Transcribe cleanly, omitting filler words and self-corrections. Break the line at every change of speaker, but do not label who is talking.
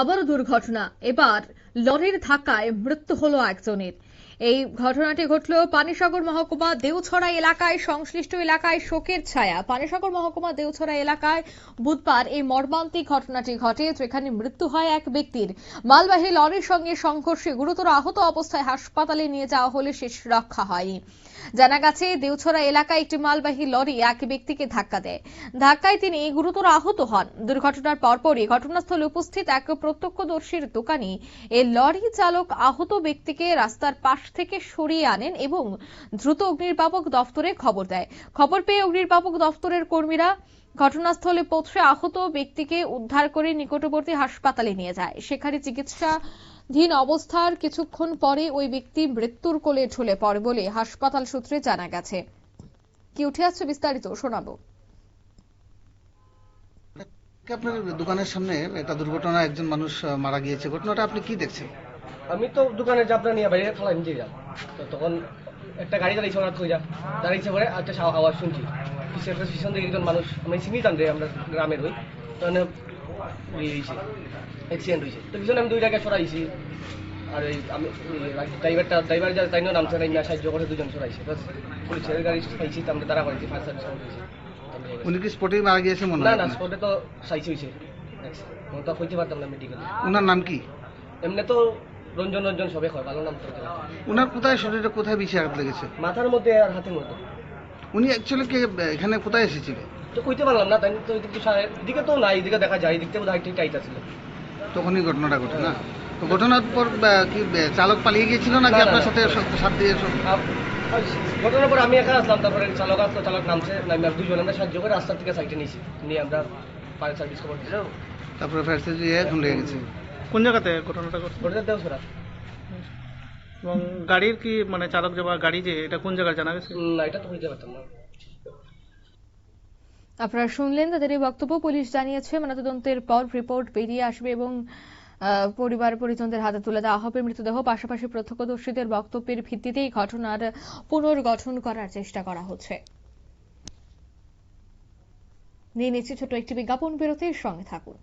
আবারও দুর্ঘটনা, এবার লরির ধাক্কায় মৃত্যু হলো একজনের। এই ঘটনাটি ঘটল পানিসাগর মহকুমা দেওছড়া এলাকায়। সংশ্লিষ্ট এলাকায় শোকের ছায়া। পানিসাগর মহকুমা দেওছড়া এলাকায় বুধবার এই মর্মান্তিক ঘটনাটি ঘটে, যেখানে মৃত্যু হয় এক ব্যক্তির। মালবাহী লরির সঙ্গে সংঘর্ষে গুরুতর আহত অবস্থায় হাসপাতালে নিয়ে যাওয়া হলে শেষ রক্ষা হয়নি। জানা গেছে, দেওছড়া এলাকায় একটি মালবাহী লরি এক ব্যক্তিকে ধাক্কা দেয়। ধাক্কায় তিনি গুরুতর আহত হন। দুর্ঘটনার পরপরই ঘটনাস্থলে উপস্থিত এক প্রত্যক্ষদর্শীর দোকানে এই লরি চালক আহত ব্যক্তিকে রাস্তার পাশ থেকে সরিয়ে আনেন এবং দ্রুত অগ্নিনির্বাপক দফতরে খবর দেয়। খবর পেয়ে অগ্নিনির্বাপক দফতরের কর্মীরা ঘটনাস্থলে পৌঁছে আহত ব্যক্তিকে উদ্ধার করে নিকটবর্তী হাসপাতালে নিয়ে যায়। সেখানে চিকিৎসাধীন অবস্থার কিছুক্ষণ পরে ওই ব্যক্তি মৃত্যুর কোলে ঢলে পড়ে বলে হাসপাতাল সূত্রে জানা গেছে। কি উঠে আসছে বিস্তারিত শোনাবো।
আপনার দোকানের সামনে একটা দুর্ঘটনা, একজন মানুষ মারা গিয়েছে, ঘটনাটা আপনি কি দেখছেন?
আমি তো দোকানে যাবনা নিয়ে বাইরে ফেলাই নিয়ে যাব, তো তখন একটা গাড়ি দাঁড়িয়েছে, ওরা কই যা দাঁড়িয়েছে পরে একটা আওয়াজ শুনছি, পিছন থেকে একজন মানুষ, আমি চিনি জান রে, আমরা গ্রামের হই, তখন হয়েছে অ্যাক্সিডেন্ট হয়েছে। তো পিছনে আমি 2 জায়গায় সরাইছি, আর এই আমি ড্রাইভার যা তাই নামছে না, সাহায্য করে 2 জন সরাইছে, বাস পুলিশের গাড়ি পাইছি, তো আমরা দাঁড়া করেছি, ফায়ার সার্ভিস হয়েছে।
উনি কি স্পটেই মারা গিয়েছে মনে হয়?
না, স্পটে তো সাইজ হয়েছে, তো হইতে পারতাম না মেডিকেলে।
ওনার নাম কি?
এমনি তো রঞ্জন সবে হয়, ভালো নাম তো।
ওনার কোথায়, শরীরে কোথায় বেশি আঘাত লেগেছে?
মাথার মধ্যে আর হাতের মধ্যে।
উনি অ্যাকচুয়ালি কে এখানে কোথায় এসেছিলেন?
তো কইতে পারলাম না, তাই তো এদিকে তো নাই, এদিকে দেখা যায়, এদিকে বোধ হয় টাইট আছিল,
তখনই ঘটনাটা ঘটে না? তো ঘটনার পর কি চালক পালিয়ে গিয়েছিল নাকি আপনার সাথে সাথ দিয়ে?
ঘটনার পর আমি একা আসলাম, তারপরে চালক আসলো, চালক নামছে, নামে 2 জন আমরা সাহায্য করে রাস্তার থেকে সাইডে নিয়েছি, নিয়ে আমরা ফায়ার সার্ভিস খবর দিয়েছি।
তারপরে ফায়ার সার্ভিস এখন লেগে গেছে।
কোন জায়গাতে ঘটনাটা ঘটছে?
ঘটনা দেওছড়া।
এবং গাড়ির কি মানে চালক যে বা গাড়ি যে এটা কোন জায়গায় জানা গেছে?
না, এটা তো বুঝতে পারতাম না।
আপনারা শুনলেন তাদের এই বক্তব্য। পুলিশ জানিয়েছে ময়নাতদন্তের পর রিপোর্ট বেরিয়ে আসবে এবং পরিবার পরিজনদের হাতে তুলে দেওয়া হবে মৃতদেহ। পাশাপাশি প্রত্যক্ষদর্শীদের বক্তব্যের ভিত্তিতেই ঘটনার পুনর্গঠন করার চেষ্টা করা হচ্ছে। নিয়ে নিচ্ছি ছোট একটি বিজ্ঞাপন বিরতির সঙ্গে থাকুন।